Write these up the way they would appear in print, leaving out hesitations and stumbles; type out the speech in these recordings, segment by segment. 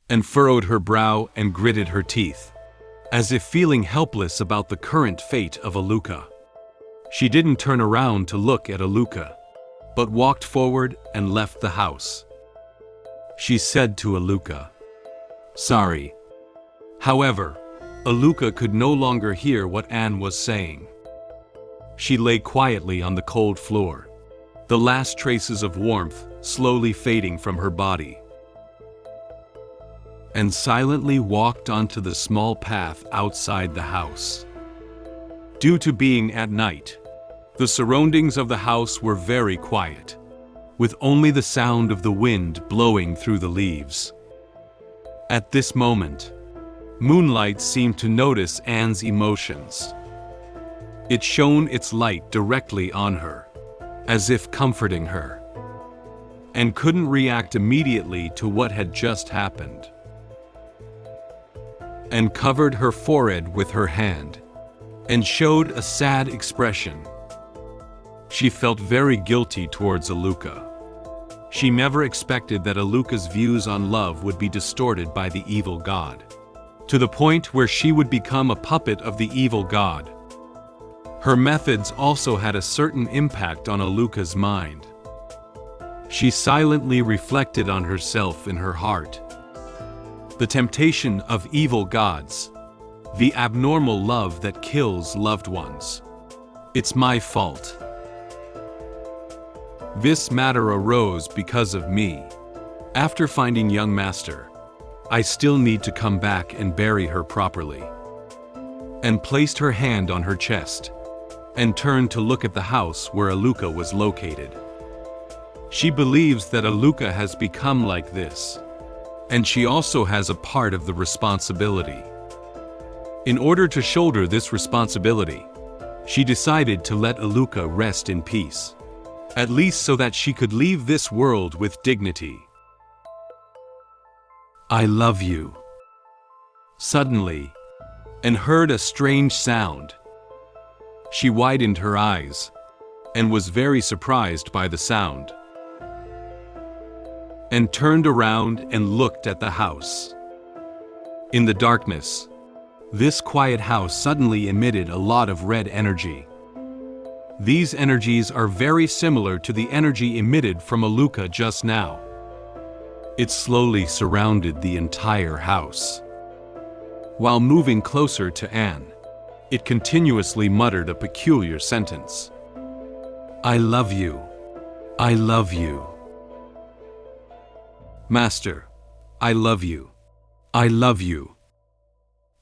and furrowed her brow and gritted her teeth, as if feeling helpless about the current fate of Aluka. She didn't turn around to look at Aluka, but walked forward and left the house. She said to Aluka, "Sorry." However, Aluka could no longer hear what Anne was saying. She lay quietly on the cold floor, the last traces of warmth slowly fading from her body, and silently walked onto the small path outside the house. Due to being at night, the surroundings of the house were very quiet, with only the sound of the wind blowing through the leaves. At this moment, moonlight seemed to notice Anne's emotions. It shone its light directly on her, as if comforting her, and couldn't react immediately to what had just happened, and covered her forehead with her hand, and showed a sad expression. She felt very guilty towards Aluka. She never expected that Aluka's views on love would be distorted by the evil god, to the point where she would become a puppet of the evil god. Her methods also had a certain impact on Aluka's mind. She silently reflected on herself in her heart. The temptation of evil gods, the abnormal love that kills loved ones. It's my fault. This matter arose because of me. After finding young master, I still need to come back and bury her properly. And placed her hand on her chest, and turned to look at the house where Aluka was located. She believes that Aluka has become like this, and she also has a part of the responsibility. In order to shoulder this responsibility, she decided to let Aluka rest in peace, at least so that she could leave this world with dignity. "I love you." Suddenly, and heard a strange sound. She widened her eyes, and was very surprised by the sound, and turned around and looked at the house. In the darkness, this quiet house suddenly emitted a lot of red energy. These energies are very similar to the energy emitted from Aluka just now. It slowly surrounded the entire house. While moving closer to Anne, it continuously muttered a peculiar sentence. "I love you. I love you. Master, I love you. I love you."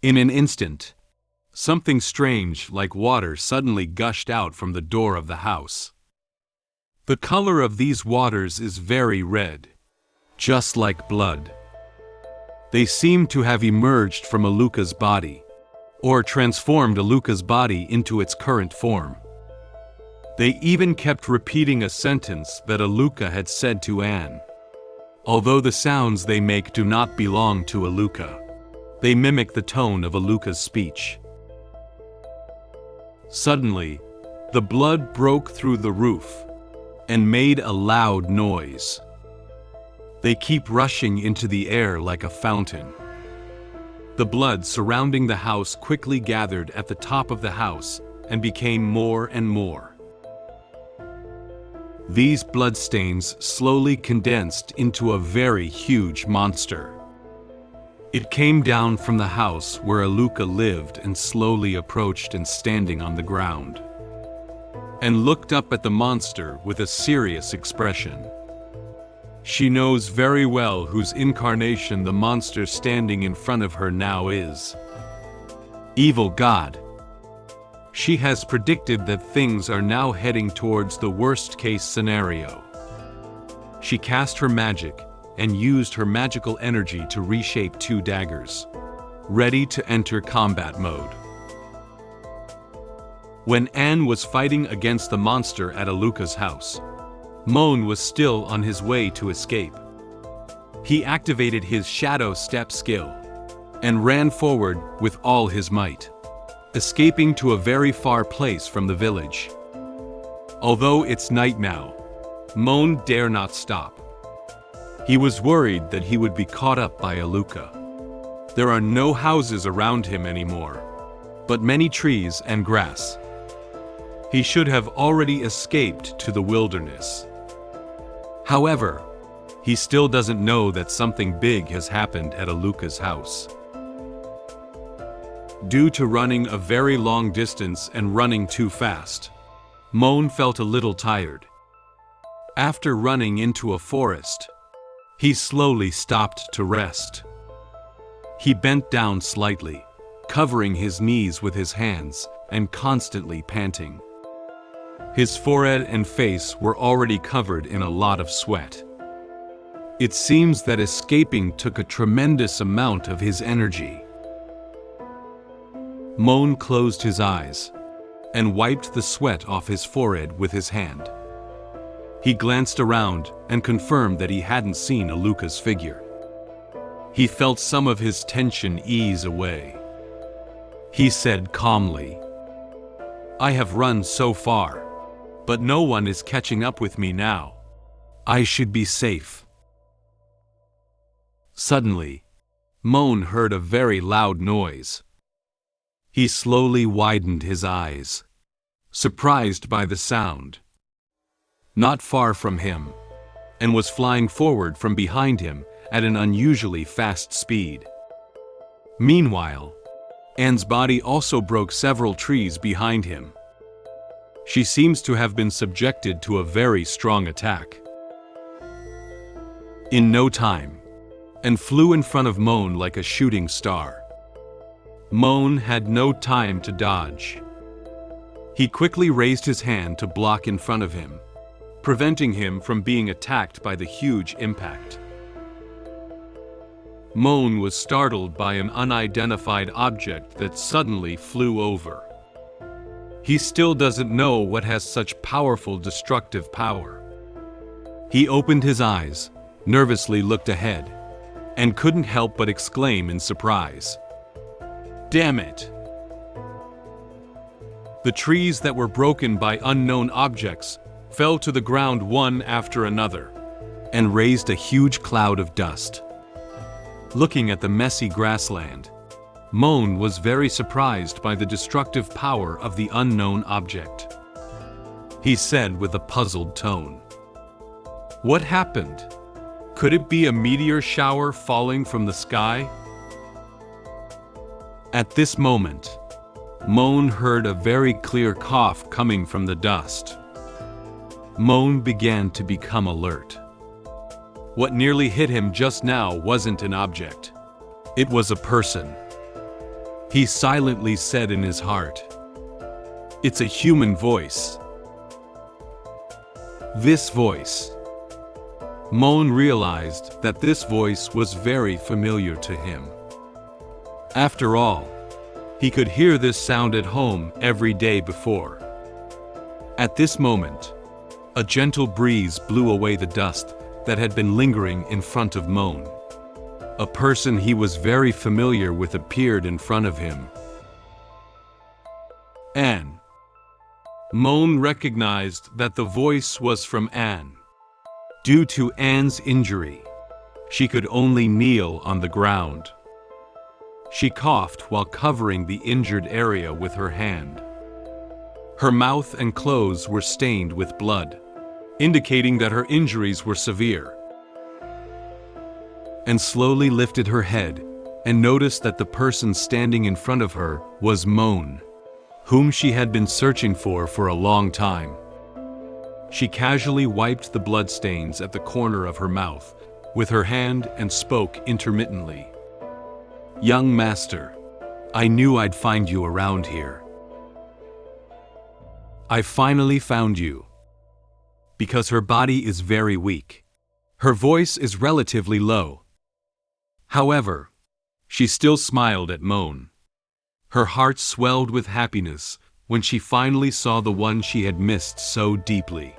In an instant, something strange like water suddenly gushed out from the door of the house. The color of these waters is very red, just like blood. They seem to have emerged from Aluka's body, or transformed Aluka's body into its current form. They even kept repeating a sentence that Aluka had said to Anne. Although the sounds they make do not belong to Aluka, they mimic the tone of Aluka's speech. Suddenly, the blood broke through the roof and made a loud noise. They keep rushing into the air like a fountain. The blood surrounding the house quickly gathered at the top of the house and became more and more. These bloodstains slowly condensed into a very huge monster. It came down from the house where Aluka lived and slowly approached and standing on the ground, and looked up at the monster with a serious expression. She knows very well whose incarnation the monster standing in front of her now is. Evil God. She has predicted that things are now heading towards the worst-case scenario. She cast her magic and used her magical energy to reshape two daggers, ready to enter combat mode. When Anne was fighting against the monster at Aluka's house, Moan was still on his way to escape. He activated his shadow step skill and ran forward with all his might, escaping to a very far place from the village. Although it's night now, Moan dare not stop. He was worried that he would be caught up by Aluka. There are no houses around him anymore, but many trees and grass. He should have already escaped to the wilderness. However, he still doesn't know that something big has happened at Aluka's house. Due to running a very long distance and running too fast, Moan felt a little tired. After running into a forest, he slowly stopped to rest. He bent down slightly, covering his knees with his hands and constantly panting. His forehead and face were already covered in a lot of sweat. It seems that escaping took a tremendous amount of his energy. Moan closed his eyes and wiped the sweat off his forehead with his hand. He glanced around and confirmed that he hadn't seen Aluka's figure. He felt some of his tension ease away. He said calmly, "I have run so far, but no one is catching up with me now. I should be safe." Suddenly, Moan heard a very loud noise. He slowly widened his eyes, surprised by the sound. Not far from him, and was flying forward from behind him at an unusually fast speed. Meanwhile, Anne's body also broke several trees behind him. She seems to have been subjected to a very strong attack. In no time, and flew in front of Moan like a shooting star. Moan had no time to dodge. He quickly raised his hand to block in front of him, preventing him from being attacked by the huge impact. Moan was startled by an unidentified object that suddenly flew over. He still doesn't know what has such powerful destructive power. He opened his eyes, nervously looked ahead, and couldn't help but exclaim in surprise, "Damn it!" The trees that were broken by unknown objects fell to the ground one after another, and raised a huge cloud of dust. Looking at the messy grassland, Moan was very surprised by the destructive power of the unknown object. He said with a puzzled tone, "What happened? Could it be a meteor shower falling from the sky?" At this moment, Moan heard a very clear cough coming from the dust. Moan began to become alert. What nearly hit him just now wasn't an object. It was a person. He silently said in his heart, "It's a human voice." This voice. Moan realized that this voice was very familiar to him. After all, he could hear this sound at home every day before. At this moment, a gentle breeze blew away the dust that had been lingering in front of Moan. A person he was very familiar with appeared in front of him. Anne. Moan recognized that the voice was from Anne. Due to Anne's injury, she could only kneel on the ground. She coughed while covering the injured area with her hand. Her mouth and clothes were stained with blood, indicating that her injuries were severe. And slowly lifted her head and noticed that the person standing in front of her was Moan, whom she had been searching for a long time. She casually wiped the bloodstains at the corner of her mouth with her hand and spoke intermittently. "Young master, I knew I'd find you around here. I finally found you." Because her body is very weak, her voice is relatively low. However, she still smiled at Moan. Her heart swelled with happiness when she finally saw the one she had missed so deeply.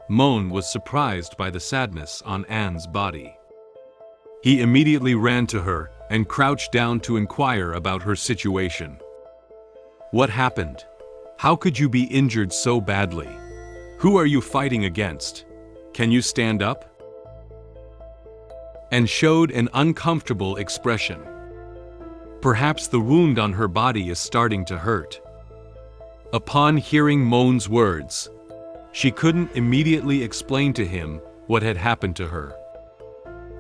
Moan was surprised by the sadness on Anne's body. He immediately ran to her and crouched down to inquire about her situation. "What happened? How could you be injured so badly? Who are you fighting against? Can you stand up?" and showed an uncomfortable expression. Perhaps the wound on her body is starting to hurt. Upon hearing Moan's words, she couldn't immediately explain to him what had happened to her.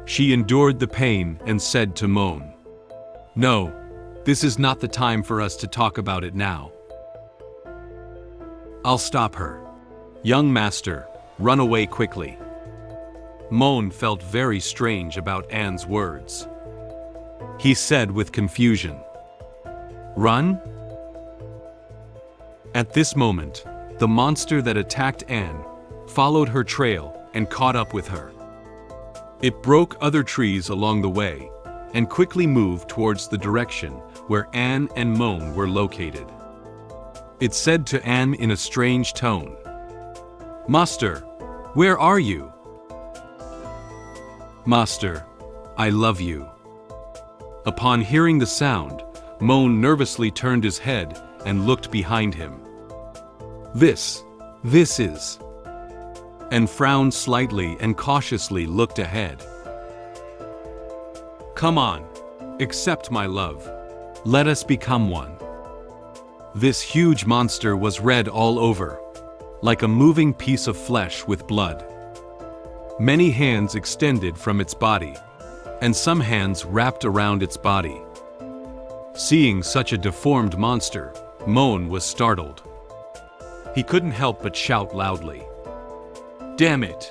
She endured the pain and said to Moan, "No, this is not the time for us to talk about it now. I'll stop her. Young master, run away quickly." Moan felt very strange about Anne's words. He said with confusion, "Run?" At this moment, the monster that attacked Anne followed her trail and caught up with her. It broke other trees along the way and quickly moved towards the direction where Anne and Moan were located. It said to Anne in a strange tone, "Master, where are you?" "Master, I love you." Upon hearing the sound, Moan nervously turned his head and looked behind him. This is, and frowned slightly and cautiously looked ahead. "Come on, accept my love. Let us become one." This huge monster was red all over, like a moving piece of flesh with blood. Many hands extended from its body, and some hands wrapped around its body. Seeing such a deformed monster, Moan was startled. He couldn't help but shout loudly, "Damn it!